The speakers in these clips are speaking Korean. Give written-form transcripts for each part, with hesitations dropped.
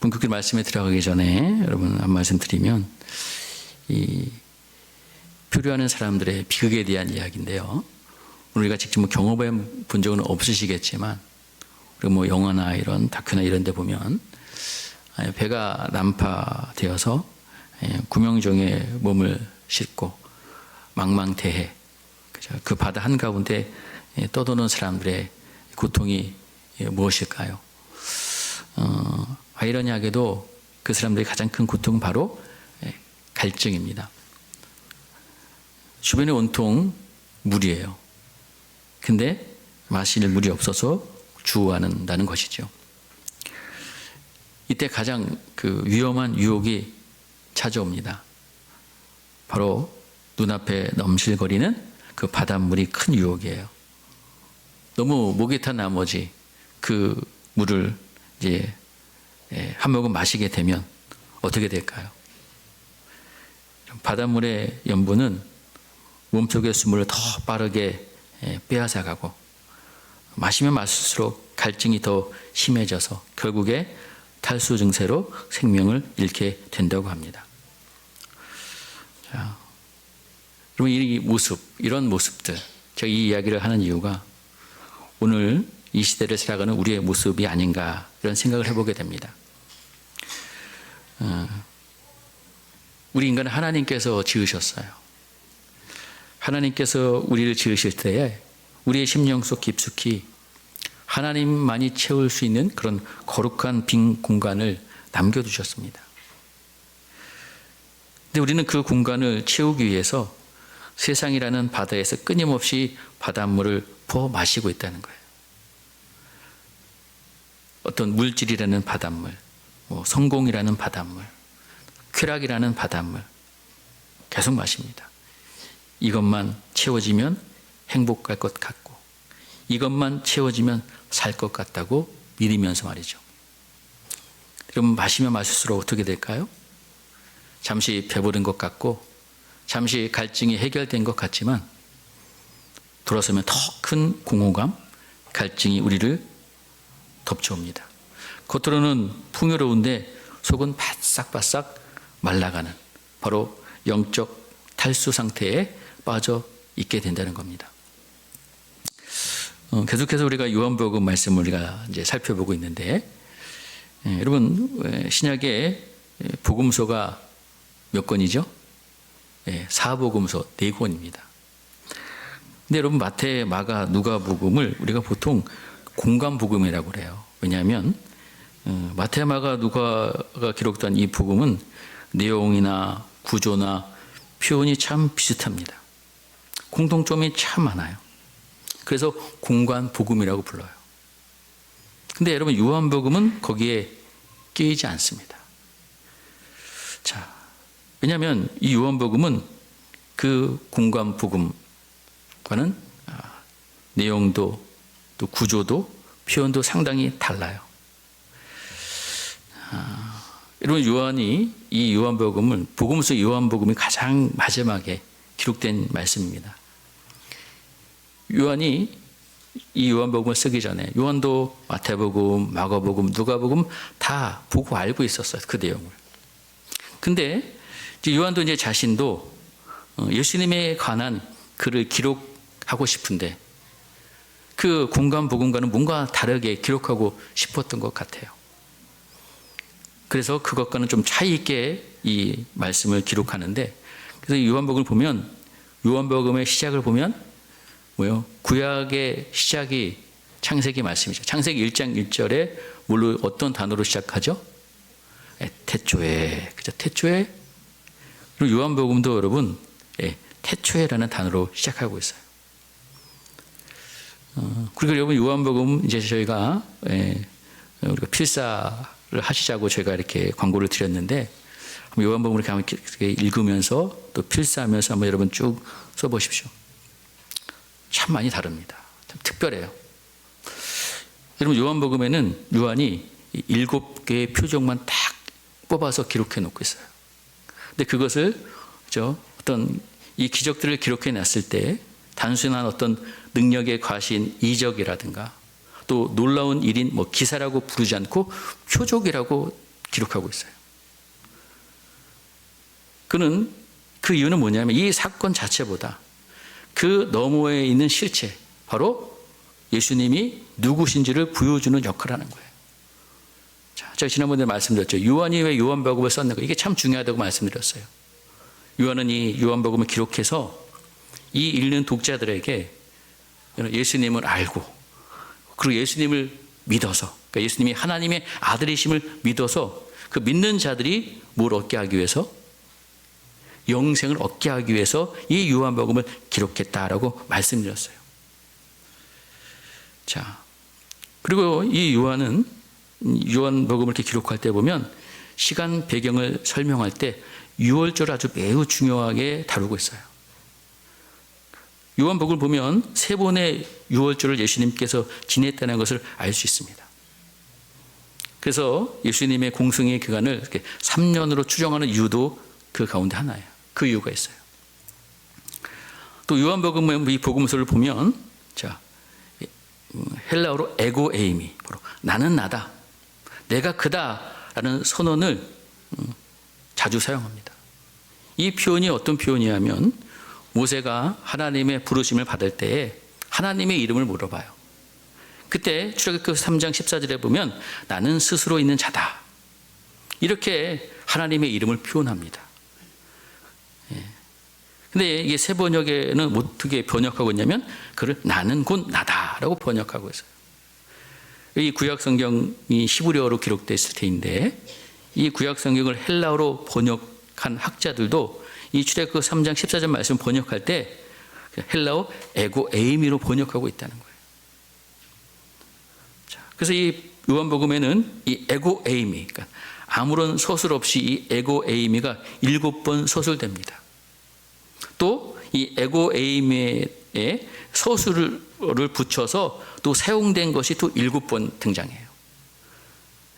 본격적인 말씀에 들어가기 전에 여러분 한 말씀 드리면, 이 표류하는 사람들의 비극에 대한 이야기인데요. 우리가 직접 경험해 본 적은 없으시겠지만, 그리고 영화나 이런 다큐나 이런 데 보면 배가 난파되어서 구명정에 몸을 싣고 망망대해 그 바다 한가운데 떠도는 사람들의 고통이 무엇일까요? 아이러니하게도 그 사람들의 가장 큰 고통은 바로 갈증입니다. 주변에 온통 물이에요. 근데 마실 물이 없어서 주워한다는 것이죠. 이때 가장 위험한 유혹이 찾아옵니다. 바로 눈앞에 넘실거리는 그 바닷물이 큰 유혹이에요. 너무 목이 탄 나머지 그 물을 이제 한 모금 마시게 되면 어떻게 될까요? 바닷물의 염분은 몸속의 수물을 더 빠르게 빼앗아가고, 마시면 마실수록 갈증이 더 심해져서 결국에 탈수 증세로 생명을 잃게 된다고 합니다. 자, 여러분, 이 모습, 이런 모습들, 제가 이 이야기를 하는 이유가 오늘 이 시대를 살아가는 우리의 모습이 아닌가, 이런 생각을 해보게 됩니다. 우리 인간은 하나님께서 지으셨어요. 하나님께서 우리를 지으실 때에 우리의 심령 속 깊숙이 하나님만이 채울 수 있는 그런 거룩한 빈 공간을 남겨두셨습니다. 근데 우리는 그 공간을 채우기 위해서 세상이라는 바다에서 끊임없이 바닷물을 부어 마시고 있다는 거예요. 어떤 물질이라는 바닷물, 성공이라는 바닷물, 쾌락이라는 바닷물 계속 마십니다. 이것만 채워지면 행복할 것 같고, 이것만 채워지면 살 것 같다고 믿으면서 말이죠. 그럼 마시면 마실수록 어떻게 될까요? 잠시 배부른 것 같고, 잠시 갈증이 해결된 것 같지만, 돌아서면 더 큰 공허감, 갈증이 우리를 덮쳐옵니다. 겉으로는 풍요로운데 속은 바싹바싹 말라가는, 바로 영적 탈수 상태에 빠져 있게 된다는 겁니다. 계속해서 우리가 요한복음 말씀을 우리가 이제 살펴보고 있는데, 여러분, 신약의 복음서가 몇 권이죠? 사복음서 4권입니다. 근데 여러분, 마태, 마가, 누가복음을 우리가 보통 공간복음이라고 그래요. 왜냐하면 마태, 마가, 누가가 기록된 이 복음은 내용이나 구조나 표현이 참 비슷합니다. 공통점이 참 많아요. 그래서 공간복음이라고 불러요. 근데 여러분, 요한복음은 거기에 끼이지 않습니다. 자, 왜냐하면 이 요한복음은 그 공간복음과는 내용도 또 구조도 표현도 상당히 달라요. 여러분, 요한이 이 요한복음을, 복음서 요한복음이 가장 마지막에 기록된 말씀입니다. 요한이 이 요한복음을 쓰기 전에 요한도 마태복음, 마가복음, 누가복음 다 보고 알고 있었어요, 그 내용을. 근데 요한도 이제 자신도 예수님에 관한 글을 기록하고 싶은데 그 공간복음과는 뭔가 다르게 기록하고 싶었던 것 같아요. 그래서 그것과는 좀 차이 있게 이 말씀을 기록하는데, 그래서 요한복음을 보면, 요한복음의 시작을 보면 구약의 시작이 창세기 말씀이죠. 창세기 1장 1절에 뭘로, 어떤 단어로 시작하죠? 태초에. 그죠? 태초에. 그리고 요한복음도 여러분, 태초에라는 단어로 시작하고 있어요. 그리고 여러분, 요한복음 이제 저희가 우리가 필사를 하시자고 저희가 이렇게 광고를 드렸는데, 요한복음을 이렇게 읽으면서 또 필사하면서 한번 여러분 쭉 써보십시오. 참 많이 다릅니다. 참 특별해요. 여러분, 요한복음에는 요한이 7개의 표적만 딱 뽑아서 기록해 놓고 있어요. 근데 그것을 어떤 이 기적들을 기록해 놨을 때 단순한 어떤 능력의 과신 이적이라든가 또 놀라운 일인 기사라고 부르지 않고 표적이라고 기록하고 있어요. 그 이유는 뭐냐면 이 사건 자체보다 그 너머에 있는 실체, 바로 예수님이 누구신지를 보여주는 역할을 하는 거예요. 자, 제가 지난번에 말씀드렸죠. 요한이 왜 요한복음을 썼는가? 이게 참 중요하다고 말씀드렸어요. 요한은 이 요한복음을 기록해서 이 읽는 독자들에게 예수님을 알고, 그리고 예수님을 믿어서, 그러니까 예수님이 하나님의 아들이심을 믿어서 그 믿는 자들이 뭘 얻게 하기 위해서? 영생을 얻게 하기 위해서 이 요한복음을 기록했다라고 말씀드렸어요. 자, 그리고 이 요한복음을 이렇게 기록할 때 보면 시간 배경을 설명할 때 유월절을 아주 매우 중요하게 다루고 있어요. 요한복음을 보면 세 번의 유월절을 예수님께서 지냈다는 것을 알 수 있습니다. 그래서 예수님의 공생의 기간을 이렇게 3년으로 추정하는 이유도 그 가운데 하나예요. 그 이유가 있어요. 또 요한복음의 이 복음서를 보면, 자, 헬라어로 에고 에이미, 바로 나는 나다, 내가 그다라는 선언을 자주 사용합니다. 이 표현이 어떤 표현이냐면 모세가 하나님의 부르심을 받을 때에 하나님의 이름을 물어봐요. 그때 출애굽기 3장 14절에 보면 나는 스스로 있는 자다, 이렇게 하나님의 이름을 표현합니다. 근데 이게 새 번역에는 어떻게 번역하고 있냐면 그를 나는 곧 나다라고 번역하고 있어요. 이 구약 성경이 히브리어로 기록되어 있을 텐데 이 구약 성경을 헬라어로 번역한 학자들도 이 출애굽기 3장 14절 말씀 번역할 때 헬라어 에고 에이미로 번역하고 있다는 거예요. 자, 그래서 이 요한복음에는 이 에고 에이미, 그러니까 아무런 서술 없이 이 에고 에이미가 7번 서술됩니다. 또 이 에고 에이미에 서술을 붙여서 또 사용된 것이 또 7번 등장해요.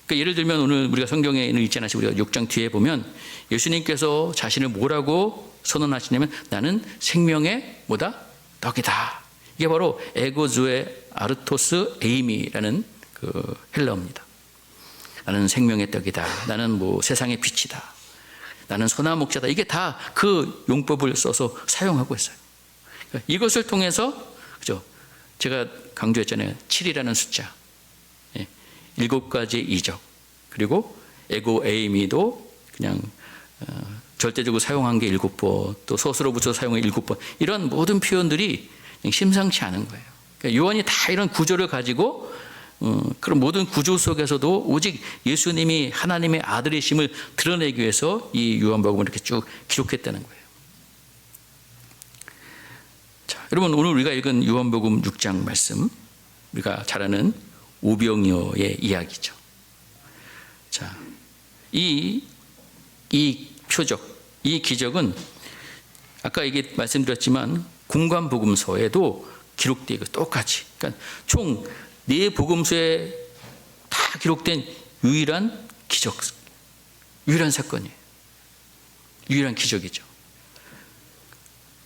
그러니까 예를 들면 오늘 우리가 성경에 있지 않으시고 우리가 6장 뒤에 보면 예수님께서 자신을 뭐라고 선언하시냐면 나는 생명의 뭐다? 떡이다. 이게 바로 에고즈의 아르토스 에이미라는 그 헬라어입니다. 나는 생명의 떡이다. 나는 뭐 세상의 빛이다. 나는 선한 목자다. 이게 다 그 용법을 써서 사용하고 있어요. 그러니까 이것을 통해서, 그죠? 제가 강조했잖아요. 7이라는 숫자. 7가지의 이적. 그리고 에고 에이미도 그냥 절대적으로 사용한 게 7번, 또 서술어 붙여 사용한 7번. 이런 모든 표현들이 심상치 않은 거예요. 그러니까 요한이 다 이런 구조를 가지고 그런 모든 구조 속에서도 오직 예수님이 하나님의 아들이심을 드러내기 위해서 이 요한복음을 이렇게 쭉 기록했다는 거예요. 자, 여러분 오늘 우리가 읽은 요한복음 6장 말씀, 우리가 잘 아는 오병이어의 이야기죠. 자, 이 표적, 이 기적은 아까 이게 말씀드렸지만 공관복음서에도 기록되어 있고 똑같이, 그러니까 총 4복음서에 다 기록된 유일한 기적, 유일한 사건이에요. 유일한 기적이죠.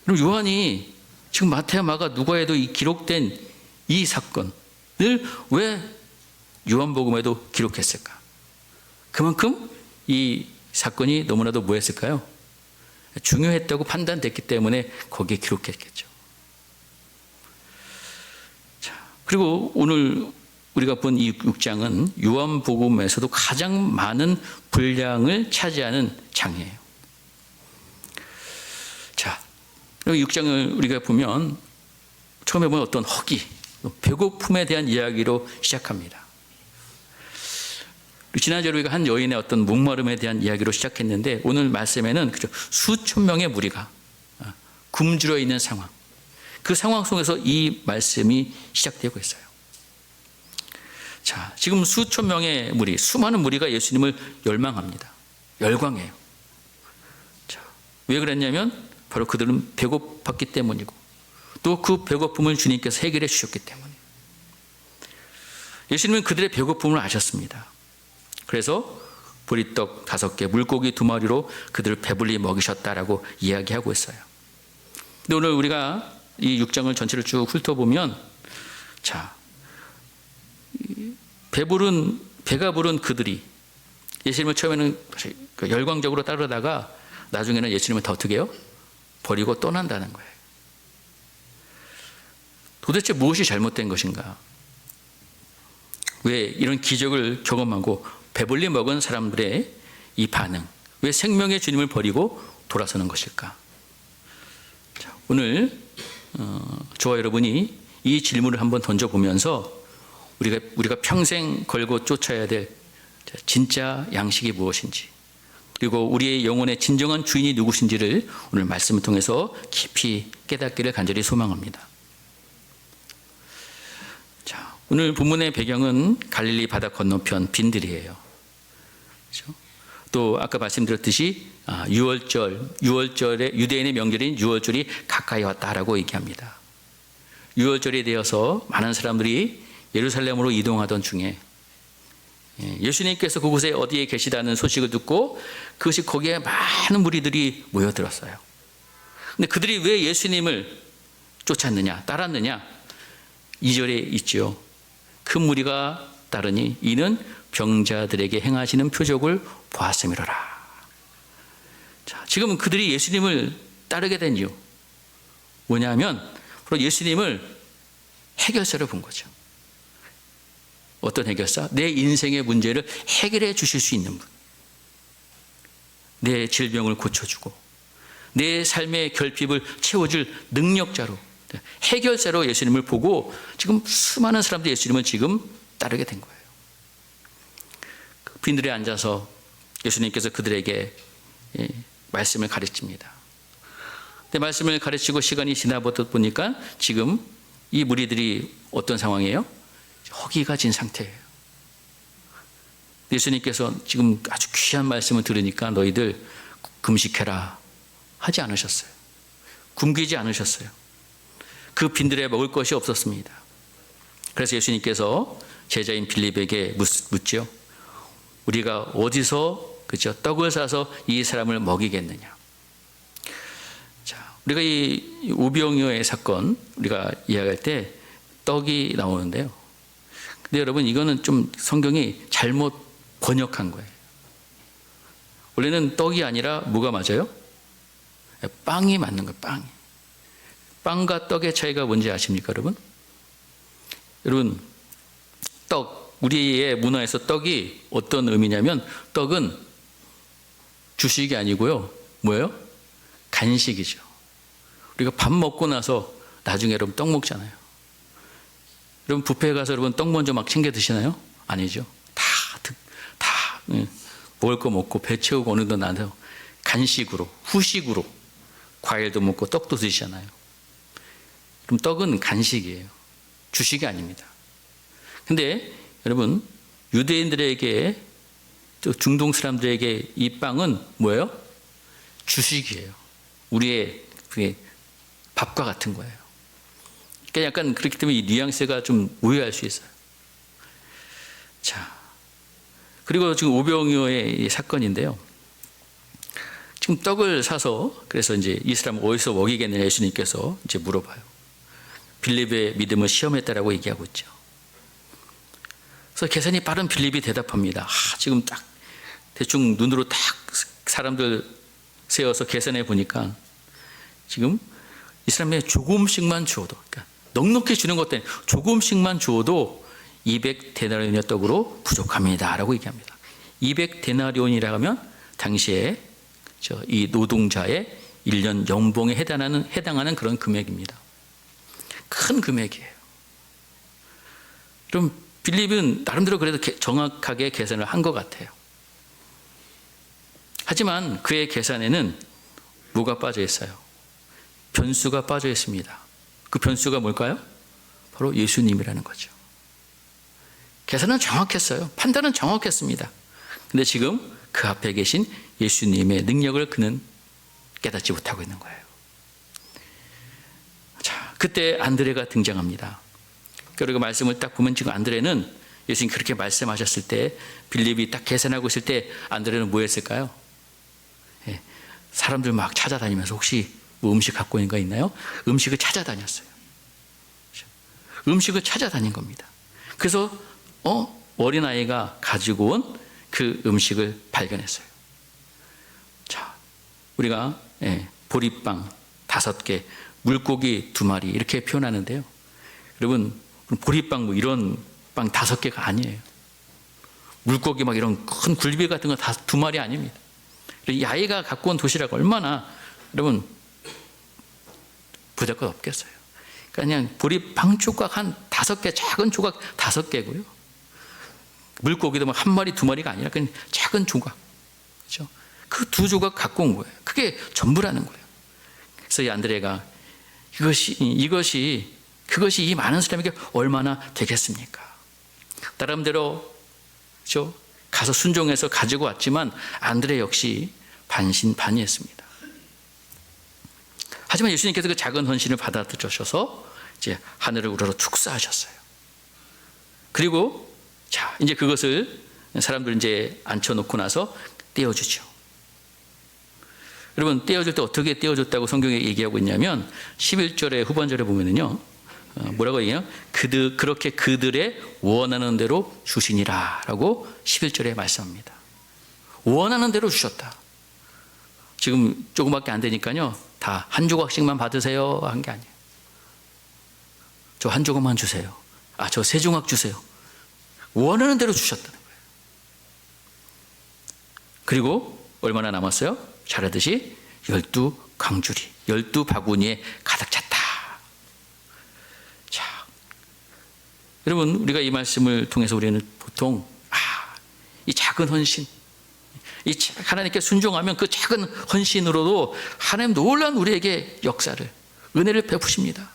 그럼 요한이 지금 마태와 마가 누가에도 이 기록된 이 사건을 왜 요한복음에도 기록했을까? 그만큼 이 사건이 너무나도 뭐했을까요? 중요했다고 판단됐기 때문에 거기에 기록했겠죠. 그리고 오늘 우리가 본 이 6장은 요한복음에서도 가장 많은 분량을 차지하는 장이에요. 자, 6장을 우리가 보면 처음에 보면 어떤 허기, 배고픔에 대한 이야기로 시작합니다. 지난주에 우리가 한 여인의 어떤 목마름에 대한 이야기로 시작했는데 오늘 말씀에는 수천 명의 무리가 굶주려 있는 상황, 그 상황 속에서 이 말씀이 시작되고 있어요. 자, 지금 수천 명의 무리, 수많은 무리가 예수님을 열망합니다. 열광해요. 자, 왜 그랬냐면 바로 그들은 배고팠기 때문이고 또 그 배고픔을 주님께서 해결해 주셨기 때문에 예수님은 그들의 배고픔을 아셨습니다. 그래서 보리떡 5개, 물고기 2마리로 그들을 배불리 먹이셨다라고 이야기하고 있어요. 근데 오늘 우리가 이 6장을 전체를 쭉 훑어보면, 자, 배가 부른 그들이 예수님을 처음에는 열광적으로 따르다가 나중에는 예수님을 더 어떻게 해요? 버리고 떠난다는 거예요. 도대체 무엇이 잘못된 것인가? 왜 이런 기적을 경험하고 배불리 먹은 사람들의 이 반응, 왜 생명의 주님을 버리고 돌아서는 것일까? 자, 오늘 저와 여러분이 이 질문을 한번 던져보면서 우리가 평생 걸고 쫓아야 될 진짜 양식이 무엇인지, 그리고 우리의 영혼의 진정한 주인이 누구신지를 오늘 말씀을 통해서 깊이 깨닫기를 간절히 소망합니다. 자, 오늘 본문의 배경은 갈릴리 바다 건너편 빈들이에요. 그렇죠? 또 아까 말씀드렸듯이 유월절에 유대인의 명절인 유월절이 가까이 왔다라고 얘기합니다. 유월절에 대해서 많은 사람들이 예루살렘으로 이동하던 중에 예수님께서 그곳에 어디에 계시다는 소식을 듣고 그것이 거기에 많은 무리들이 모여들었어요. 근데 그들이 왜 예수님을 쫓았느냐, 따랐느냐? 2절에 있죠. 큰 무리가 따르니 이는 병자들에게 행하시는 표적을 보았음이로라. 자, 지금 그들이 예수님을 따르게 된 이유 뭐냐면 바로 예수님을 해결사로 본 거죠. 어떤 해결사? 내 인생의 문제를 해결해 주실 수 있는 분, 내 질병을 고쳐주고 내 삶의 결핍을 채워줄 능력자로, 해결사로 예수님을 보고 지금 수많은 사람들이 예수님을 지금 따르게 된 거예요. 그 빈들에 앉아서 예수님께서 그들에게 말씀을 가르칩니다. 근데 말씀을 가르치고 시간이 지나보다 보니까 지금 이 무리들이 어떤 상황이에요? 허기가 진 상태예요. 예수님께서 지금 아주 귀한 말씀을 들으니까 너희들 금식해라 하지 않으셨어요. 굶기지 않으셨어요. 그 빈들에 먹을 것이 없었습니다. 그래서 예수님께서 제자인 빌립에게 묻죠. 우리가 어디서 그죠? 떡을 사서 이 사람을 먹이겠느냐? 자, 우리가 이 오병이어의 사건 우리가 이야기할 때 떡이 나오는데요. 근데 여러분 이거는 좀 성경이 잘못 번역한 거예요. 원래는 떡이 아니라 뭐가 맞아요? 빵이 맞는 거예요. 빵이. 빵과 떡의 차이가 뭔지 아십니까, 여러분? 여러분, 떡, 우리의 문화에서 떡이 어떤 의미냐면 떡은 주식이 아니고요. 뭐예요? 간식이죠. 우리가 밥 먹고 나서 나중에 여러분 떡 먹잖아요. 여러분 뷔페에 가서 여러분 떡 먼저 막 챙겨 드시나요? 아니죠. 다 먹을 거 먹고 배 채우고 어느 정도 나서 간식으로, 후식으로 과일도 먹고 떡도 드시잖아요. 그럼 떡은 간식이에요. 주식이 아닙니다. 근데 여러분 유대인들에게 또 중동 사람들에게 이 빵은 뭐예요? 주식이에요. 우리의 밥과 같은 거예요. 그러니까 약간 그렇기 때문에 이 뉘앙스가 좀 오해할 수 있어요. 자, 그리고 지금 오병이어의 이 사건인데요. 지금 떡을 사서 그래서 이제 이 사람 어디서 먹이겠느냐 예수님께서 이제 물어봐요. 빌립의 믿음을 시험했다라고 얘기하고 있죠. 그래서 계산이 빠른 빌립이 대답합니다. 지금 딱 대충 눈으로 딱 사람들 세워서 계산해 보니까 지금 이 사람의 조금씩만 주어도, 그러니까 넉넉히 주는 것 때문에 조금씩만 주어도 200데나리온의 떡으로 부족합니다라고 얘기합니다. 200데나리온이라 하면 당시에 이 노동자의 1년 연봉에 해당하는 그런 금액입니다. 큰 금액이에요. 그럼 빌립은 나름대로 그래도 정확하게 계산을 한 것 같아요. 하지만 그의 계산에는 뭐가 빠져 있어요? 변수가 빠져 있습니다. 그 변수가 뭘까요? 바로 예수님이라는 거죠. 계산은 정확했어요. 판단은 정확했습니다. 근데 지금 그 앞에 계신 예수님의 능력을 그는 깨닫지 못하고 있는 거예요. 자, 그때 안드레가 등장합니다. 그리고 말씀을 딱 보면 지금 안드레는 예수님 그렇게 말씀하셨을 때 빌립이 딱 계산하고 있을 때 안드레는 뭐 했을까요? 사람들 막 찾아다니면서 혹시 뭐 음식 갖고 있는 거 있나요? 음식을 찾아다녔어요. 음식을 찾아다닌 겁니다. 그래서 어린아이가 가지고 온 그 음식을 발견했어요. 자, 우리가 보리빵 5개, 물고기 2마리 이렇게 표현하는데요. 여러분, 보리빵 뭐 이런 빵 5개가 아니에요. 물고기 막 이런 큰 굴비 같은 거 2마리 아닙니다. 이 아이가 갖고 온 도시락 얼마나 여러분 부족할 것 없겠어요. 그냥 보리빵 조각 한 5개, 작은 조각 5개고요. 물고기도 막 1마리, 2마리가 아니라 그냥 작은 조각. 그렇죠? 그 2조각 갖고 온 거예요. 그게 전부라는 거예요. 그래서 이 안드레가 그것이 이 많은 사람에게 얼마나 되겠습니까? 나름대로 그렇죠? 가서 순종해서 가지고 왔지만 안드레 역시 반신반의했습니다. 하지만 예수님께서 그 작은 헌신을 받아들여셔서 이제 하늘을 우러러 축사하셨어요. 그리고 자, 이제 그것을 사람들 이제 앉혀놓고 나서 떼어주죠. 여러분, 떼어줄 때 어떻게 떼어줬다고 성경에 얘기하고 있냐면 11절의 후반절에 보면은요, 뭐라고 얘기해요? 그렇게 그들의 원하는 대로 주시니라 라고 11절에 말씀합니다. 원하는 대로 주셨다. 지금 조금밖에 안 되니까요, 다 한 조각씩만 받으세요 한 게 아니에요. 저 한 조각만 주세요. 저 3조각 주세요. 원하는 대로 주셨다는 거예요. 그리고 얼마나 남았어요? 잘하듯이 12강주리, 12바구니에 가득 찼다. 자, 여러분, 우리가 이 말씀을 통해서 우리는 보통 이 작은 헌신, 이 하나님께 순종하면 그 작은 헌신으로도 하나님 놀라운 우리에게 역사를, 은혜를 베푸십니다.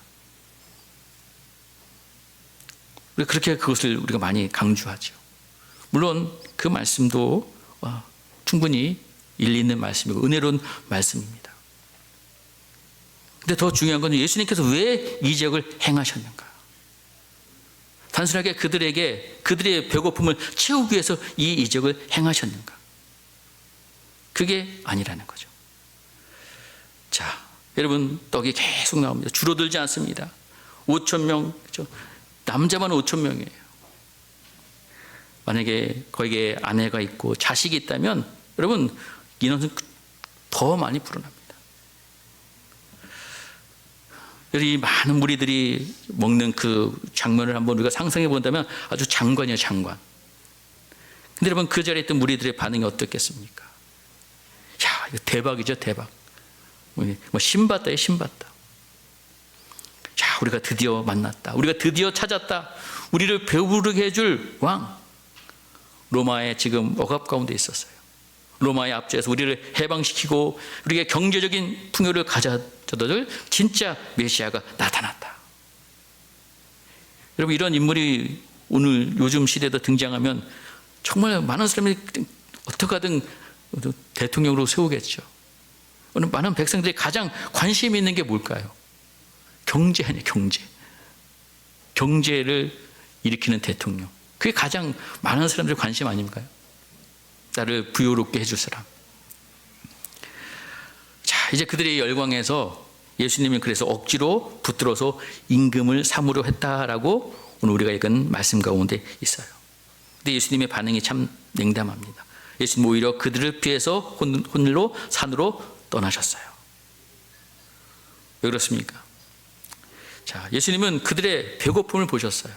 우리 그렇게 그것을 우리가 많이 강조하죠. 물론 그 말씀도 충분히 일리 있는 말씀이고 은혜로운 말씀입니다. 근데 더 중요한 건 예수님께서 왜 이 이적을 행하셨는가? 단순하게 그들의 배고픔을 채우기 위해서 이 이적을 행하셨는가? 그게 아니라는 거죠. 자, 여러분, 떡이 계속 나옵니다. 줄어들지 않습니다. 5,000명, 그렇죠? 남자만 5,000명이에요. 만약에 거기에 아내가 있고 자식이 있다면 여러분, 인원은 더 많이 불어납니다. 이 많은 무리들이 먹는 그 장면을 한번 우리가 상상해 본다면 아주 장관이에요, 장관. 근데 여러분, 그 자리에 있던 무리들의 반응이 어떻겠습니까? 야, 이거 대박이죠, 대박. 뭐 신받다예요, 신받다. 자, 우리가 드디어 만났다. 우리가 드디어 찾았다. 우리를 배부르게 해줄 왕. 로마의 지금 억압 가운데 있었어요. 로마의 압제에서 우리를 해방시키고 우리에게 경제적인 풍요를 가져다줄 진짜 메시아가 나타났다. 여러분, 이런 인물이 오늘 요즘 시대에도 등장하면 정말 많은 사람이 어떻게 하든 대통령으로 세우겠죠. 오늘 많은 백성들이 가장 관심 있는 게 뭘까요? 경제 아니에요, 경제. 경제를 일으키는 대통령. 그게 가장 많은 사람들의 관심 아닙니까요? 나를 부유롭게 해줄 사람. 자, 이제 그들의 열광에서 예수님이 그래서 억지로 붙들어서 임금을 삼으려 했다라고 오늘 우리가 읽은 말씀 가운데 있어요. 근데 예수님의 반응이 참 냉담합니다. 예수님 오히려 그들을 피해서 홀로 산으로 떠나셨어요. 왜 그렇습니까? 자, 예수님은 그들의 배고픔을 보셨어요.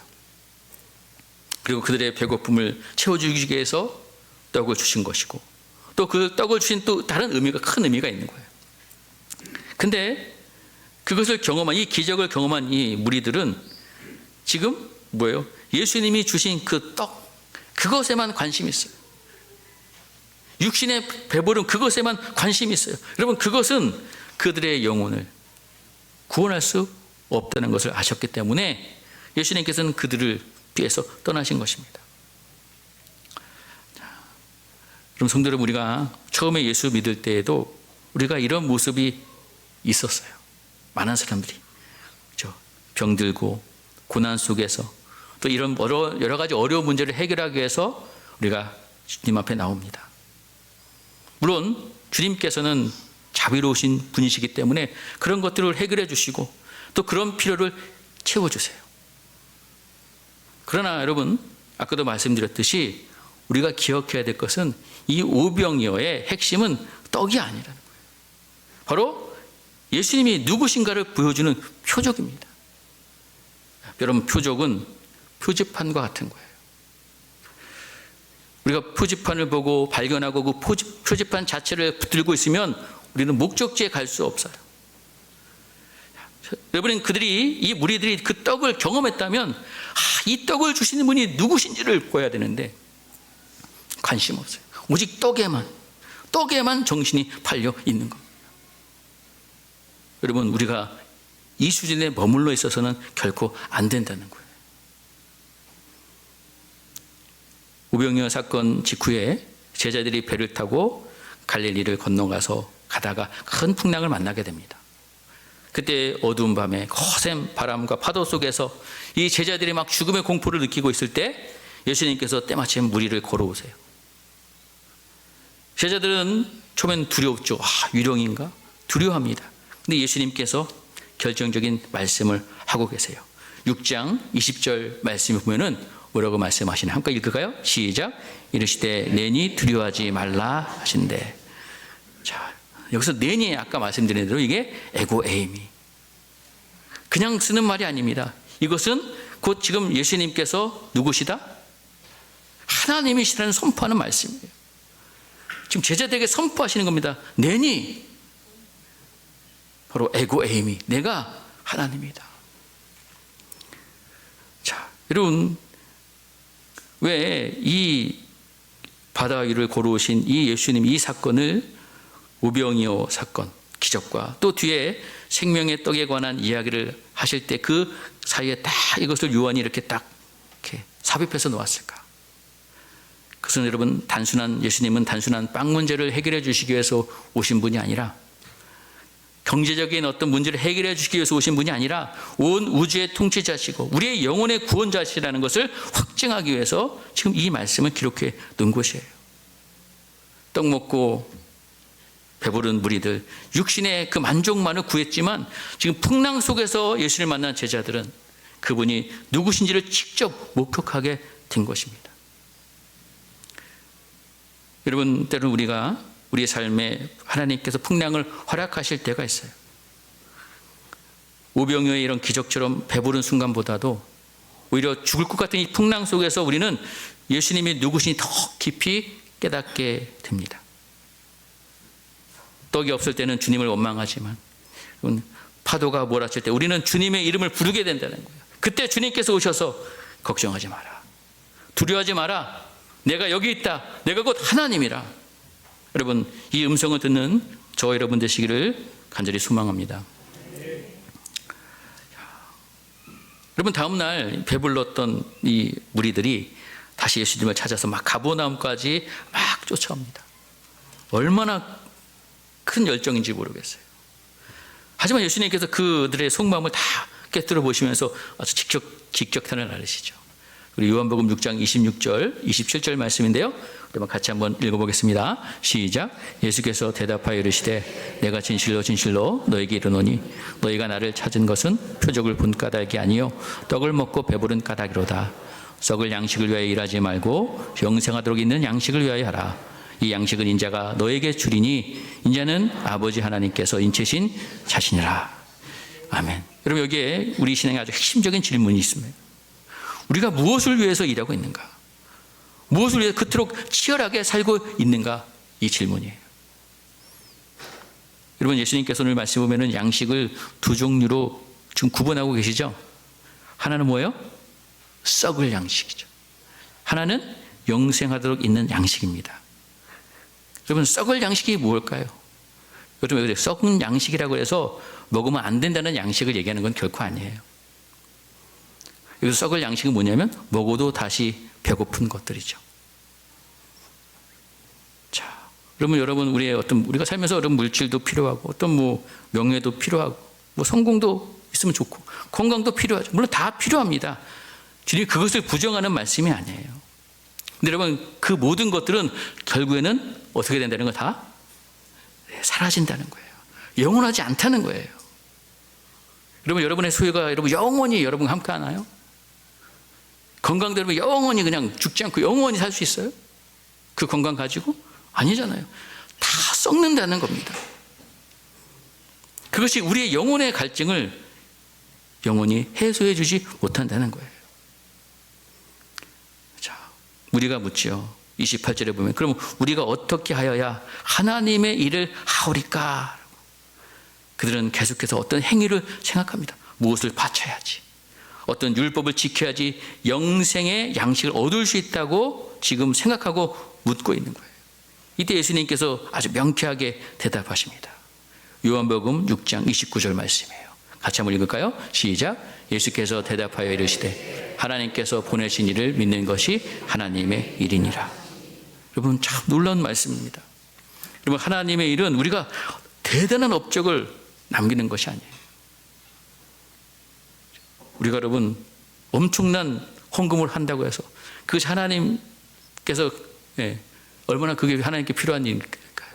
그리고 그들의 배고픔을 채워주기 위해서 떡을 주신 것이고, 또 그 떡을 주신 또 다른 의미가, 큰 의미가 있는 거예요. 근데 그것을 경험한, 이 기적을 경험한 이 무리들은 지금 뭐예요? 예수님이 주신 그 떡, 그것에만 관심이 있어요. 육신의 배부름, 그것에만 관심이 있어요. 여러분, 그것은 그들의 영혼을 구원할 수 없다는 것을 아셨기 때문에 예수님께서는 그들을 피해서 떠나신 것입니다. 그럼 성도 여러분, 우리가 처음에 예수 믿을 때에도 우리가 이런 모습이 있었어요. 많은 사람들이 그렇죠? 병들고 고난 속에서 또 이런 여러 가지 어려운 문제를 해결하기 위해서 우리가 주님 앞에 나옵니다. 물론 주님께서는 자비로우신 분이시기 때문에 그런 것들을 해결해 주시고 또 그런 필요를 채워주세요. 그러나 여러분, 아까도 말씀드렸듯이 우리가 기억해야 될 것은 이 오병이어의 핵심은 떡이 아니라는 거예요. 바로 예수님이 누구신가를 보여주는 표적입니다. 여러분, 표적은 표지판과 같은 거예요. 우리가 표지판을 보고 발견하고 그 표지판 자체를 붙들고 있으면 우리는 목적지에 갈 수 없어요. 여러분, 이 무리들이 그 떡을 경험했다면 이 떡을 주시는 분이 누구신지를 보여야 되는데 관심 없어요. 오직 떡에만 정신이 팔려 있는 겁니다. 여러분, 우리가 이 수준에 머물러 있어서는 결코 안 된다는 거예요. 오병이어 사건 직후에 제자들이 배를 타고 갈릴리를 건너가서 가다가 큰 풍랑을 만나게 됩니다. 그때 어두운 밤에 거센 바람과 파도 속에서 이 제자들이 막 죽음의 공포를 느끼고 있을 때 예수님께서 때마침 무리를 걸어오세요. 제자들은 처음엔 두려웠죠. 유령인가? 두려워합니다. 근데 예수님께서 결정적인 말씀을 하고 계세요. 6장 20절 말씀을 보면은 뭐라고 말씀하시나? 함께 읽을까요? 시작. 이르시되 내니 두려워하지 말라 하신대. 자, 여기서 내니 아까 말씀드린 대로 이게 에고 에이미. 그냥 쓰는 말이 아닙니다. 이것은 곧 지금 예수님께서 누구시다? 하나님이시라는 선포하는 말씀이에요. 지금 제자들에게 선포하시는 겁니다. 내니 바로 에고 에이미. 내가 하나님이다. 자, 여러분, 왜 이 바다 위를 걸어오신 이 예수님 이 사건을 오병이어 사건, 기적과 또 뒤에 생명의 떡에 관한 이야기를 하실 때 그 사이에 딱 이것을 요한이 이렇게 딱 이렇게 삽입해서 놓았을까? 그것은 여러분, 예수님은 단순한 빵 문제를 해결해 주시기 위해서 오신 분이 아니라, 경제적인 어떤 문제를 해결해 주시기 위해서 오신 분이 아니라 온 우주의 통치자시고 우리의 영혼의 구원자시라는 것을 확증하기 위해서 지금 이 말씀을 기록해 놓은 것이에요. 떡 먹고 배부른 무리들, 육신의 그 만족만을 구했지만 지금 풍랑 속에서 예수를 만난 제자들은 그분이 누구신지를 직접 목격하게 된 것입니다. 여러분, 때로는 우리의 삶에 하나님께서 풍랑을 허락하실 때가 있어요. 오병이어의 이런 기적처럼 배부른 순간보다도 오히려 죽을 것 같은 이 풍랑 속에서 우리는 예수님이 누구신지 더 깊이 깨닫게 됩니다. 떡이 없을 때는 주님을 원망하지만 파도가 몰아칠 때 우리는 주님의 이름을 부르게 된다는 거예요. 그때 주님께서 오셔서 걱정하지 마라, 두려워하지 마라, 내가 여기 있다, 내가 곧 하나님이라. 여러분, 이 음성을 듣는 저와 여러분 되시기를 간절히 소망합니다. 여러분, 다음날 배불렀던 이 무리들이 다시 예수님을 찾아서 막 가버나움까지 막 쫓아옵니다. 얼마나 큰 열정인지 모르겠어요. 하지만 예수님께서 그들의 속마음을 다 깨뜨려 보시면서 아주 직격탄을 날리시죠. 그리고 요한복음 6장 26절, 27절 말씀인데요. 그러면 같이 한번 읽어보겠습니다. 시작. 예수께서 대답하여 이르시되 내가 진실로 진실로 너에게 이르노니 너희가 나를 찾은 것은 표적을 본 까닭이 아니요 떡을 먹고 배부른 까닭이로다. 썩을 양식을 위하여 일하지 말고 영생하도록 있는 양식을 위하여 하라. 이 양식은 인자가 너에게 주리니 인자는 아버지 하나님께서 인치신 자신이라. 아멘. 여러분, 여기에 우리 신앙에 아주 핵심적인 질문이 있습니다. 우리가 무엇을 위해서 일하고 있는가? 무엇을 위해서 그토록 치열하게 살고 있는가? 이 질문이에요. 여러분, 예수님께서 오늘 말씀 보면은 양식을 두 종류로 지금 구분하고 계시죠? 하나는 뭐예요? 썩을 양식이죠. 하나는 영생하도록 있는 양식입니다. 여러분, 썩을 양식이 무엇일까요? 여러분, 썩은 양식이라고 해서 먹으면 안 된다는 양식을 얘기하는 건 결코 아니에요. 여기서 썩을 양식은 뭐냐면 먹어도 다시 배고픈 것들이죠. 자, 그러면 여러분, 우리가 살면서 어떤 물질도 필요하고 어떤 명예도 필요하고 성공도 있으면 좋고 건강도 필요하죠. 물론 다 필요합니다. 주님이 그것을 부정하는 말씀이 아니에요. 근데 여러분, 그 모든 것들은 결국에는 어떻게 된다는 거 다 사라진다는 거예요. 영원하지 않다는 거예요. 여러분, 여러분의 소유가 영원히 함께 하나요? 건강도 여러분 영원히 그냥 죽지 않고 영원히 살 수 있어요? 그 건강 가지고? 아니잖아요. 다 썩는다는 겁니다. 그것이 우리의 영혼의 갈증을 영원히 해소해 주지 못한다는 거예요. 자, 우리가 묻지요. 28절에 보면 그럼 우리가 어떻게 하여야 하나님의 일을 하오리까? 그들은 계속해서 어떤 행위를 생각합니다. 무엇을 바쳐야지, 어떤 율법을 지켜야지 영생의 양식을 얻을 수 있다고 지금 생각하고 묻고 있는 거예요. 이때 예수님께서 아주 명쾌하게 대답하십니다. 요한복음 6장 29절 말씀이에요. 같이 한번 읽을까요? 시작. 예수께서 대답하여 이르시되 하나님께서 보내신 이를 믿는 것이 하나님의 일이니라. 여러분, 참 놀라운 말씀입니다. 여러분, 하나님의 일은 우리가 대단한 업적을 남기는 것이 아니에요. 우리가 여러분 엄청난 헌금을 한다고 해서 그것이 하나님께서 얼마나 그게 하나님께 필요한 일일까요?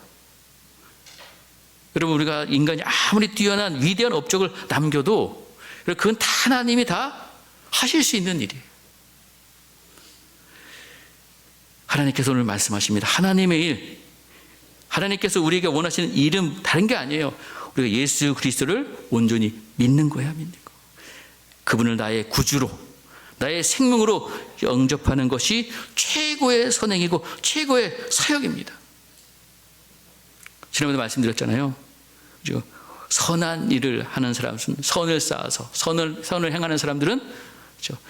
여러분, 우리가 인간이 아무리 뛰어난 위대한 업적을 남겨도 그건 다 하나님이 다 하실 수 있는 일이에요. 하나님께서 오늘 말씀하십니다. 하나님의 일, 하나님께서 우리에게 원하시는 일은 다른 게 아니에요. 우리가 예수 그리스도를 온전히 믿는 거야, 믿는 거. 그분을 나의 구주로, 나의 생명으로 영접하는 것이 최고의 선행이고 최고의 사역입니다. 지난번에 말씀드렸잖아요. 선한 일을 하는 사람은 선을 쌓아서 선을 행하는 사람들은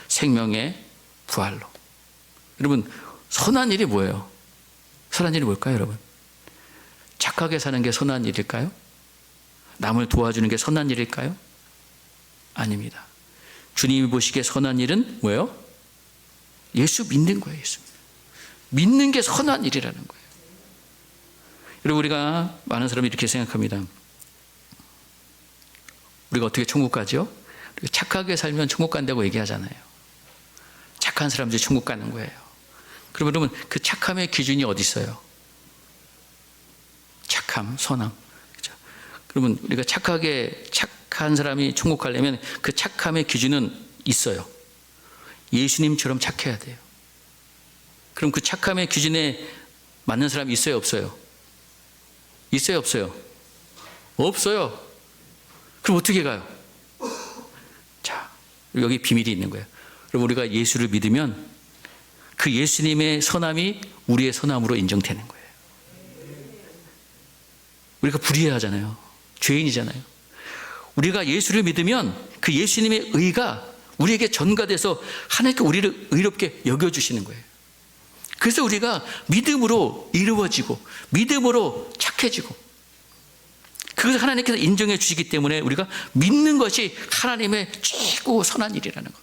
생명의 부활로. 여러분, 선한 일이 뭐예요? 선한 일이 뭘까요, 여러분? 착하게 사는 게 선한 일일까요? 남을 도와주는 게 선한 일일까요? 아닙니다. 주님이 보시기에 선한 일은 뭐예요? 예수 믿는 거예요. 예수 믿는 게 선한 일이라는 거예요. 여러분, 우리가 많은 사람이 이렇게 생각합니다. 우리가 어떻게 천국 가죠? 착하게 살면 천국 간다고 얘기하잖아요. 착한 사람들이 천국 가는 거예요. 그러면 여러분, 그 착함의 기준이 어디 있어요? 착함, 선함. 그렇죠? 그러면 우리가 착한 사람이 천국 가려면 그 착함의 기준은 있어요. 예수님처럼 착해야 돼요. 그럼 그 착함의 기준에 맞는 사람이 있어요, 없어요? 있어요, 없어요? 없어요. 그럼 어떻게 가요? 자, 여기 비밀이 있는 거예요. 그럼 우리가 예수를 믿으면 그 예수님의 선함이 우리의 선함으로 인정되는 거예요. 우리가 불의하잖아요. 죄인이잖아요. 우리가 예수를 믿으면 그 예수님의 의가 우리에게 전가돼서 하나님께 우리를 의롭게 여겨주시는 거예요. 그래서 우리가 믿음으로 이루어지고 믿음으로 착해지고 그것을 하나님께서 인정해 주시기 때문에 우리가 믿는 것이 하나님의 최고 선한 일이라는 것.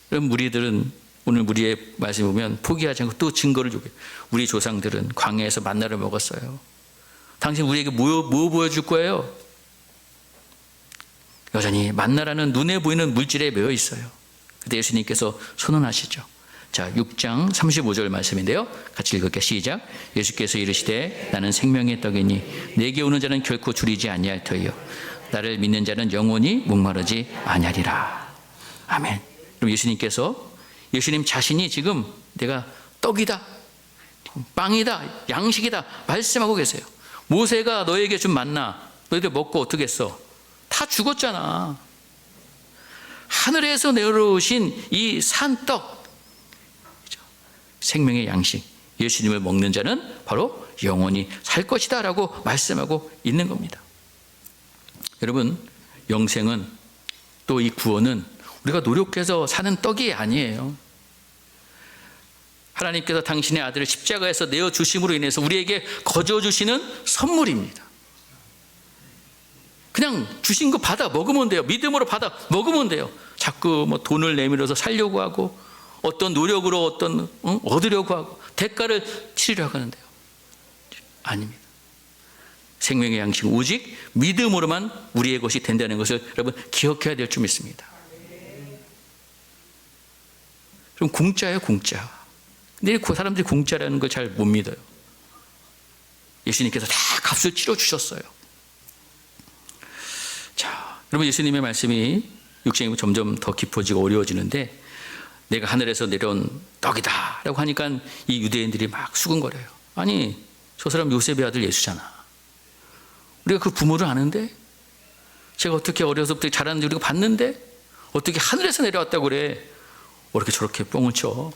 그럼 우리들은 오늘 우리의 말씀을 보면 포기하지 않고 또 증거를 주고, 우리 조상들은 광야에서 만나를 먹었어요. 당신 우리에게 뭐 보여줄 거예요? 여전히 만나라는 눈에 보이는 물질에 매여 있어요. 그때 예수님께서 선언하시죠. 자, 6장 35절 말씀인데요. 같이 읽을게요. 시작. 예수께서 이르시되 나는 생명의 떡이니 내게 오는 자는 결코 줄이지 아니할 터이요 나를 믿는 자는 영원히 목마르지 아니하리라. 아멘. 그럼 예수님 자신이 지금 내가 떡이다, 빵이다, 양식이다 말씀하고 계세요. 모세가 너에게 준 만나 너희들 먹고 어떻게 했어? 다 죽었잖아. 하늘에서 내려오신 이 산떡, 생명의 양식, 예수님을 먹는 자는 바로 영원히 살 것이다 라고 말씀하고 있는 겁니다. 여러분, 영생은 또 이 구원은 우리가 노력해서 사는 떡이 아니에요. 하나님께서 당신의 아들을 십자가에서 내어주심으로 인해서 우리에게 거저주시는 선물입니다. 그냥 주신 거 받아 먹으면 돼요. 믿음으로 받아 먹으면 돼요. 자꾸 뭐 돈을 내밀어서 살려고 하고 어떤 노력으로 얻으려고 하고 대가를 치르려고 하는데요. 아닙니다. 생명의 양식은 오직 믿음으로만 우리의 것이 된다는 것을 여러분 기억해야 될 줄 믿습니다. 그럼 공짜예요, 공짜. 근데 사람들이 공짜라는 걸 잘 못 믿어요. 예수님께서 다 값을 치러주셨어요. 자, 여러분, 예수님의 말씀이 육신이 점점 더 깊어지고 어려워지는데 내가 하늘에서 내려온 떡이다 라고 하니까 이 유대인들이 막 수근거려요. 아니, 저 사람 요셉의 아들 예수잖아. 우리가 그 부모를 아는데, 제가 어떻게 어려서부터 자랐는지 우리가 봤는데 어떻게 하늘에서 내려왔다고 그래. 어떻게 저렇게 뻥을 쳐.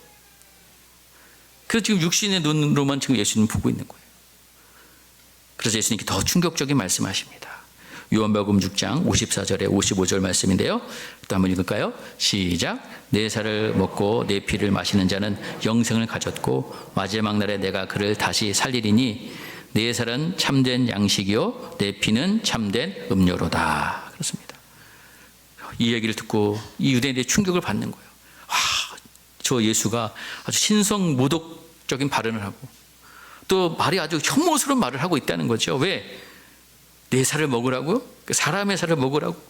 그래서 지금 육신의 눈으로만 지금 예수님 보고 있는 거예요. 그래서 예수님께 더 충격적인 말씀하십니다. 요한복음 6장 54절에 55절 말씀인데요. 또 한번 읽을까요? 시작. 내 살을 먹고 내 피를 마시는 자는 영생을 가졌고 마지막 날에 내가 그를 다시 살리리니 내 살은 참된 양식이요 내 피는 참된 음료로다. 그렇습니다. 이 얘기를 듣고 이 유대인들의 충격을 받는 거예요. 저 예수가 아주 신성모독적인 발언을 하고 또 말이 아주 혐오스러운 말을 하고 있다는 거죠. 왜? 내 살을 먹으라고? 사람의 살을 먹으라고?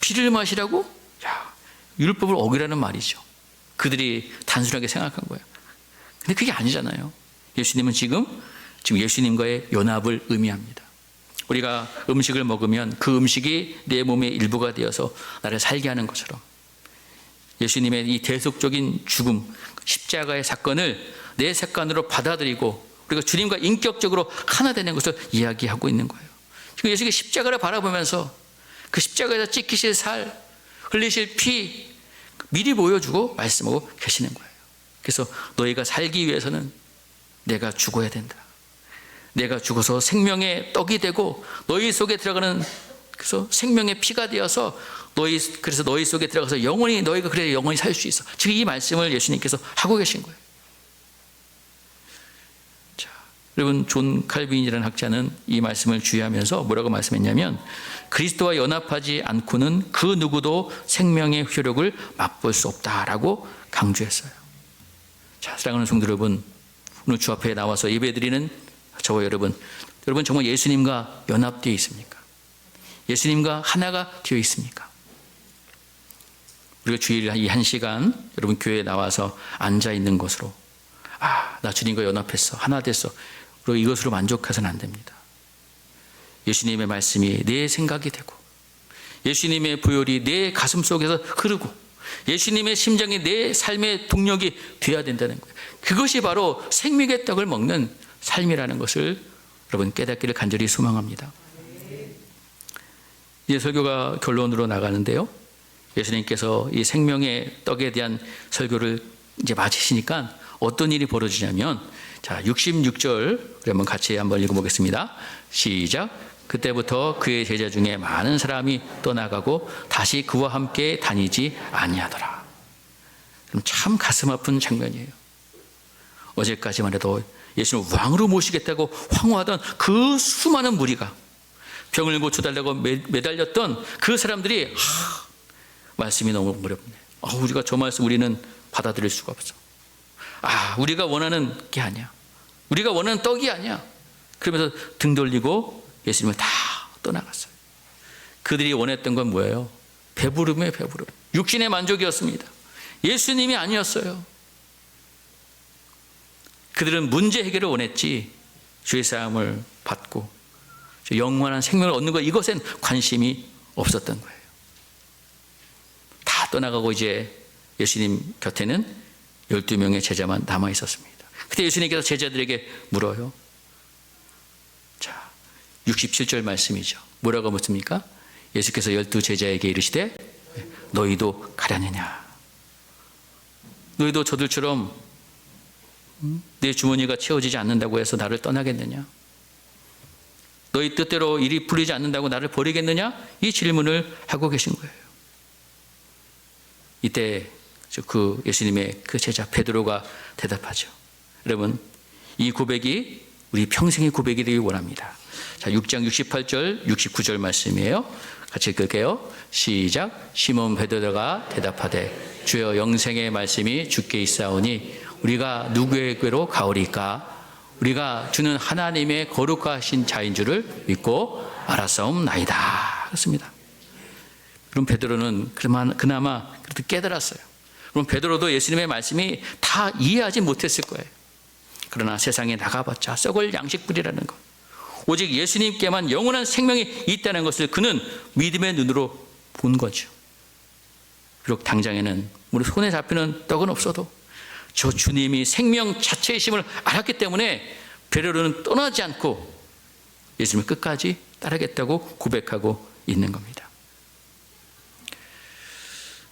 피를 마시라고? 야, 율법을 어기라는 말이죠. 그들이 단순하게 생각한 거예요. 근데 그게 아니잖아요. 예수님은 지금 예수님과의 연합을 의미합니다. 우리가 음식을 먹으면 그 음식이 내 몸의 일부가 되어서 나를 살게 하는 것처럼 예수님의 이 대속적인 죽음, 십자가의 사건을 내 사건으로 받아들이고 우리가 주님과 인격적으로 하나 되는 것을 이야기하고 있는 거예요. 지금 예수님이 십자가를 바라보면서 그 십자가에서 찍히실 살, 흘리실 피 미리 보여주고 말씀하고 계시는 거예요. 그래서 너희가 살기 위해서는 내가 죽어야 된다. 내가 죽어서 생명의 떡이 되고 너희 속에 들어가는 그래서 생명의 피가 되어서 그래서 너희 속에 들어가서 영원히 너희가 그래야 영원히 살 수 있어. 지금 이 말씀을 예수님께서 하고 계신 거예요. 자, 여러분 존 칼빈이라는 학자는 이 말씀을 주의하면서 뭐라고 말씀했냐면 그리스도와 연합하지 않고는 그 누구도 생명의 효력을 맛볼 수 없다라고 강조했어요. 자, 사랑하는 성도 여러분, 오늘 주 앞에 나와서 예배드리는 저와 여러분 정말 예수님과 연합되어 있습니까? 예수님과 하나가 되어 있습니까? 우리가 주일 이 1시간 여러분 교회에 나와서 앉아 있는 것으로 나 주님과 연합했어, 하나 됐어, 그리고 이것으로 만족해서는 안 됩니다. 예수님의 말씀이 내 생각이 되고 예수님의 보혈이 내 가슴 속에서 흐르고 예수님의 심장이 내 삶의 동력이 되어야 된다는 거예요. 그것이 바로 생명의 떡을 먹는 삶이라는 것을 여러분 깨닫기를 간절히 소망합니다. 이제 설교가 결론으로 나가는데요. 예수님께서 이 생명의 떡에 대한 설교를 이제 마치시니까 어떤 일이 벌어지냐면, 자, 66절 우리 한번 같이 한번 읽어보겠습니다. 시작. 그때부터 그의 제자 중에 많은 사람이 떠나가고 다시 그와 함께 다니지 아니하더라. 참 가슴 아픈 장면이에요. 어제까지만 해도 예수님을 왕으로 모시겠다고 황호하던 그 수많은 무리가 병을 고쳐달라고 매달렸던 그 사람들이 말씀이 너무 어렵네. 우리가 저 말씀 우리는 받아들일 수가 없어. 우리가 원하는 게 아니야. 우리가 원하는 떡이 아니야. 그러면서 등 돌리고 예수님을 다 떠나갔어요. 그들이 원했던 건 뭐예요? 배부름이에요, 배부름. 육신의 만족이었습니다. 예수님이 아니었어요. 그들은 문제 해결을 원했지 죄사함을 받고 영원한 생명을 얻는 것, 이것엔 관심이 없었던 거예요. 다 떠나가고 이제 예수님 곁에는 12명의 제자만 남아 있었습니다. 그때 예수님께서 제자들에게 물어요. 자, 67절 말씀이죠. 뭐라고 묻습니까? 예수께서 12제자에게 이르시되 너희도 가려느냐? 너희도 저들처럼 내 주머니가 채워지지 않는다고 해서 나를 떠나겠느냐? 너희 뜻대로 일이 풀리지 않는다고 나를 버리겠느냐? 이 질문을 하고 계신 거예요. 이때 그 예수님의 그 제자 베드로가 대답하죠. 여러분, 이 고백이 우리 평생의 고백이 되길 원합니다. 자, 6장 68절, 69절 말씀이에요. 같이 읽을게요. 시작. 시몬 베드로가 대답하되 주여 영생의 말씀이 주께 있사오니 우리가 누구에게로 가오리까? 우리가 주는 하나님의 거룩하신 자인 줄을 믿고 알았사옵나이다. 그렇습니다. 그럼 베드로는 그나마 그래도 깨달았어요. 그럼 베드로도 예수님의 말씀이 다 이해하지 못했을 거예요. 그러나 세상에 나가봤자 썩을 양식뿐이라는 것, 오직 예수님께만 영원한 생명이 있다는 것을 그는 믿음의 눈으로 본 거죠. 비록 당장에는 우리 손에 잡히는 떡은 없어도 저 주님이 생명 자체이심을 알았기 때문에 배로는 떠나지 않고 예수님을 끝까지 따르겠다고 고백하고 있는 겁니다.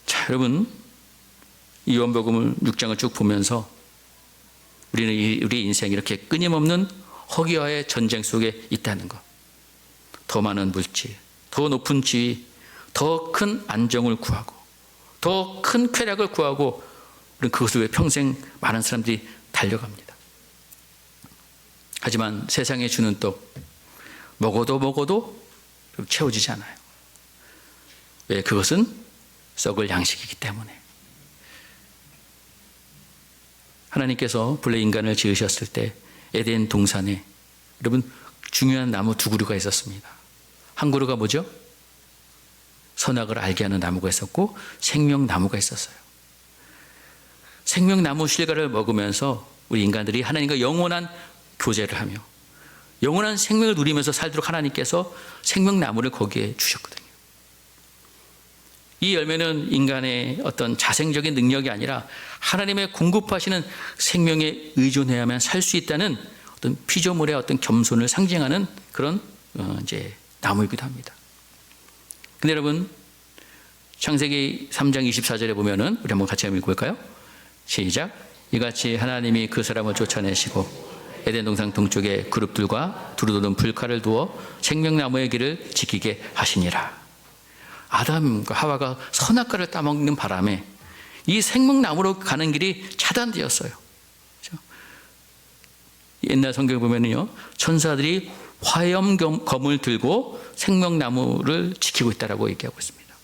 자, 여러분, 이 요한복음을 6장을 쭉 보면서 우리는 우리 인생이 이렇게 끊임없는 허기와의 전쟁 속에 있다는 것, 더 많은 물질, 더 높은 지위, 더 큰 안정을 구하고 더 큰 쾌락을 구하고 우리는 그것을 위해 평생 많은 사람들이 달려갑니다. 하지만 세상에 주는 떡 먹어도 채워지지 않아요. 왜? 그것은 썩을 양식이기 때문에. 하나님께서 본래 인간을 지으셨을 때 에덴 동산에 여러분 중요한 나무 두 그루가 있었습니다. 한 그루가 뭐죠? 선악을 알게 하는 나무가 있었고 생명나무가 있었어요. 생명나무 실과를 먹으면서 우리 인간들이 하나님과 영원한 교제를 하며 영원한 생명을 누리면서 살도록 하나님께서 생명나무를 거기에 주셨거든요. 이 열매는 인간의 어떤 자생적인 능력이 아니라 하나님의 공급하시는 생명에 의존해야만 살 수 있다는 어떤 피조물의 어떤 겸손을 상징하는 그런 이제 나무이기도 합니다. 근데 여러분, 창세기 3장 24절에 보면은 우리 한번 같이 읽어볼까요? 시작. 이같이 하나님이 그 사람을 쫓아내시고 에덴 동산 동쪽에 그룹들과 두루두른 불칼을 두어 생명나무의 길을 지키게 하시니라. 아담과 하와가 선악과를 따먹는 바람에 이 생명나무로 가는 길이 차단되었어요. 그렇죠? 옛날 성경에 보면은요, 천사들이 화염검을 들고 생명나무를 지키고 있다라고 얘기하고 있습니다.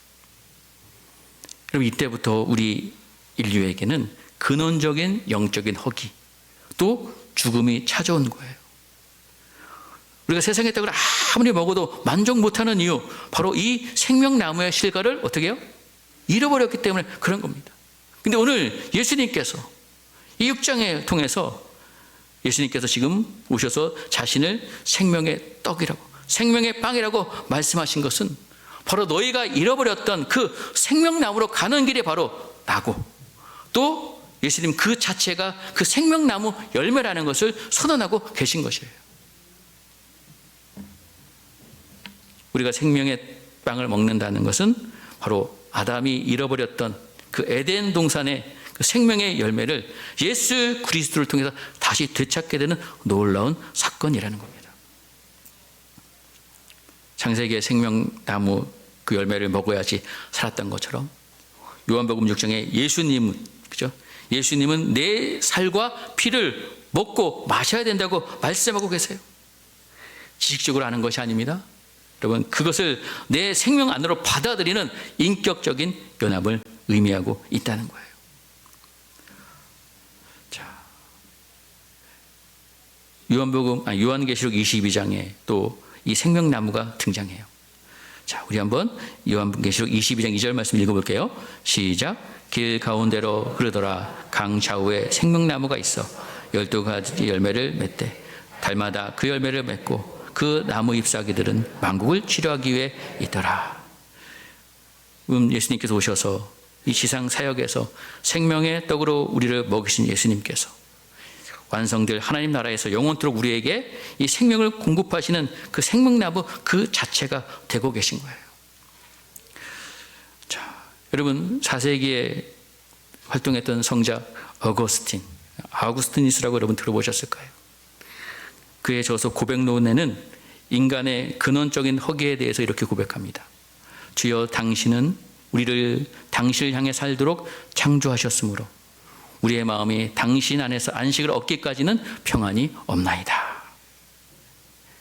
그럼 이때부터 우리 인류에게는 근원적인 영적인 허기, 또 죽음이 찾아온 거예요. 우리가 세상의 떡을 아무리 먹어도 만족 못하는 이유, 바로 이 생명나무의 실과를 어떻게 해요? 잃어버렸기 때문에 그런 겁니다. 근데 오늘 예수님께서 이 6장을 통해서 예수님께서 지금 오셔서 자신을 생명의 떡이라고, 생명의 빵이라고 말씀하신 것은 바로 너희가 잃어버렸던 그 생명나무로 가는 길이 바로 나고, 또 예수님 그 자체가 그 생명나무 열매라는 것을 선언하고 계신 것이에요. 우리가 생명의 빵을 먹는다는 것은 바로 아담이 잃어버렸던 그 에덴 동산의 그 생명의 열매를 예수 그리스도를 통해서 다시 되찾게 되는 놀라운 사건이라는 겁니다. 창세기의 생명나무 그 열매를 먹어야지 살았던 것처럼 요한복음 6장에 예수님은, 그죠? 예수님은 내 살과 피를 먹고 마셔야 된다고 말씀하고 계세요. 지식적으로 아는 것이 아닙니다. 여러분, 그것을 내 생명 안으로 받아들이는 인격적인 연합을 의미하고 있다는 거예요. 자, 요한계시록 22장에 또 이 생명나무가 등장해요. 자, 우리 한번 요한계시록 22장 2절 말씀 읽어볼게요. 시작. 길 가운데로 흐르더라. 강 좌우에 생명나무가 있어 12가지 열매를 맺되 달마다 그 열매를 맺고 그 나무 잎사귀들은 만국을 치료하기 위해 있더라. 예수님께서 오셔서 이 지상 사역에서 생명의 떡으로 우리를 먹이신 예수님께서 완성될 하나님 나라에서 영원토록 우리에게 이 생명을 공급하시는 그 생명나무 그 자체가 되고 계신 거예요. 자, 여러분 4세기에 활동했던 성자 아우구스티누스라고 여러분 들어보셨을까요? 그의 저서 고백론에는 인간의 근원적인 허기에 대해서 이렇게 고백합니다. 주여, 당신은 우리를 당신을 향해 살도록 창조하셨으므로 우리의 마음이 당신 안에서 안식을 얻기까지는 평안이 없나이다.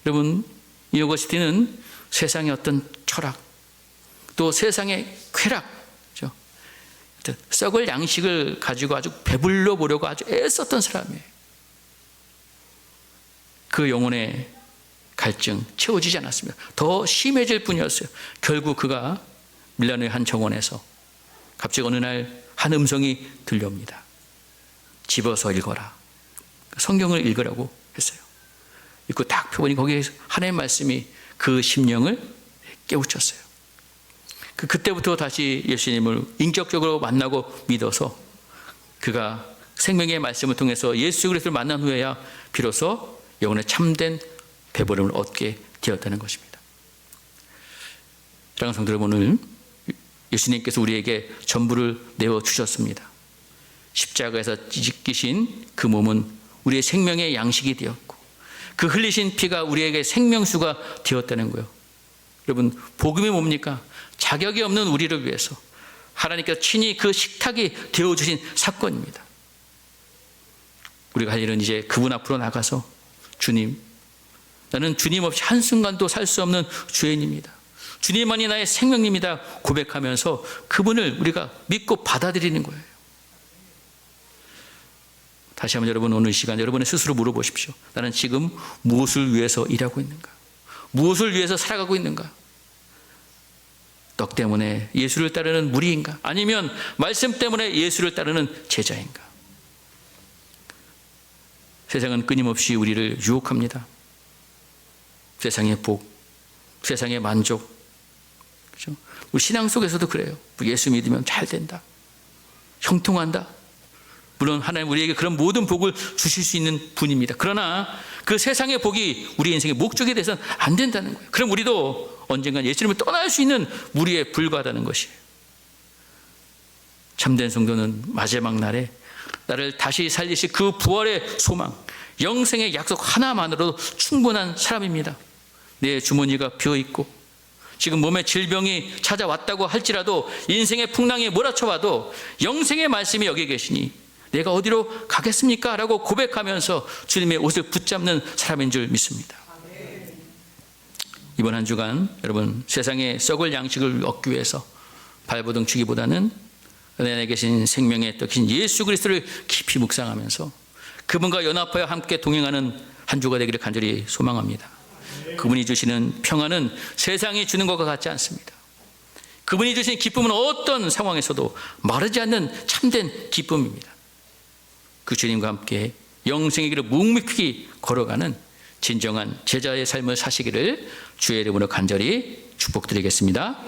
여러분, 이 어거스틴은 세상의 어떤 철학, 또 세상의 쾌락, 그렇죠? 썩을 양식을 가지고 아주 배불러 보려고 아주 애썼던 사람이에요. 그 영혼의 갈증 채워지지 않았습니다. 더 심해질 뿐이었어요. 결국 그가 밀라노의 한 정원에서 갑자기 어느 날 한 음성이 들려옵니다. 집어서 읽어라. 성경을 읽으라고 했어요. 읽고 딱 펴보니 거기에 하나님의 말씀이 그 심령을 깨우쳤어요. 그때부터 다시 예수님을 인격적으로 만나고 믿어서 그가 생명의 말씀을 통해서 예수 그리스도를 만난 후에야 비로소 영혼의 참된 배부름을 얻게 되었다는 것입니다. 사랑하는 성도 여러분, 오늘 예수님께서 우리에게 전부를 내어주셨습니다. 십자가에서 찢기신 그 몸은 우리의 생명의 양식이 되었고 그 흘리신 피가 우리에게 생명수가 되었다는 거예요. 여러분, 복음이 뭡니까? 자격이 없는 우리를 위해서 하나님께서 친히 그 식탁이 되어주신 사건입니다. 우리가 할 일은 이제 그분 앞으로 나가서 주님, 나는 주님 없이 한순간도 살 수 없는 죄인입니다. 주님만이 나의 생명입니다 고백하면서 그분을 우리가 믿고 받아들이는 거예요. 다시 한번 여러분, 오늘 이 시간 여러분의 스스로 물어보십시오. 나는 지금 무엇을 위해서 일하고 있는가? 무엇을 위해서 살아가고 있는가? 떡 때문에 예수를 따르는 무리인가? 아니면 말씀 때문에 예수를 따르는 제자인가? 세상은 끊임없이 우리를 유혹합니다. 세상의 복, 세상의 만족. 그렇죠? 우리 신앙 속에서도 그래요. 예수 믿으면 잘 된다. 형통한다. 물론 하나님 우리에게 그런 모든 복을 주실 수 있는 분입니다. 그러나 그 세상의 복이 우리 인생의 목적이 돼서는 안 된다는 거예요. 그럼 우리도 언젠간 예수님을 떠날 수 있는 무리에 불과하다는 것이에요. 참된 성도는 마지막 날에 나를 다시 살리실 그 부활의 소망, 영생의 약속 하나만으로도 충분한 사람입니다. 내 주머니가 비어있고 지금 몸에 질병이 찾아왔다고 할지라도 인생의 풍랑이 몰아쳐와도 영생의 말씀이 여기 계시니 내가 어디로 가겠습니까? 라고 고백하면서 주님의 옷을 붙잡는 사람인 줄 믿습니다. 이번 한 주간 여러분, 세상의 썩을 양식을 얻기 위해서 발버둥 치기보다는 내 안에 계신 생명의 떡이신 예수 그리스도를 깊이 묵상하면서 그분과 연합하여 함께 동행하는 한 주가 되기를 간절히 소망합니다. 그분이 주시는 평안은 세상이 주는 것과 같지 않습니다. 그분이 주신 기쁨은 어떤 상황에서도 마르지 않는 참된 기쁨입니다. 그 주님과 함께 영생의 길을 묵묵히 걸어가는 진정한 제자의 삶을 사시기를 주의 이름으로 간절히 축복드리겠습니다.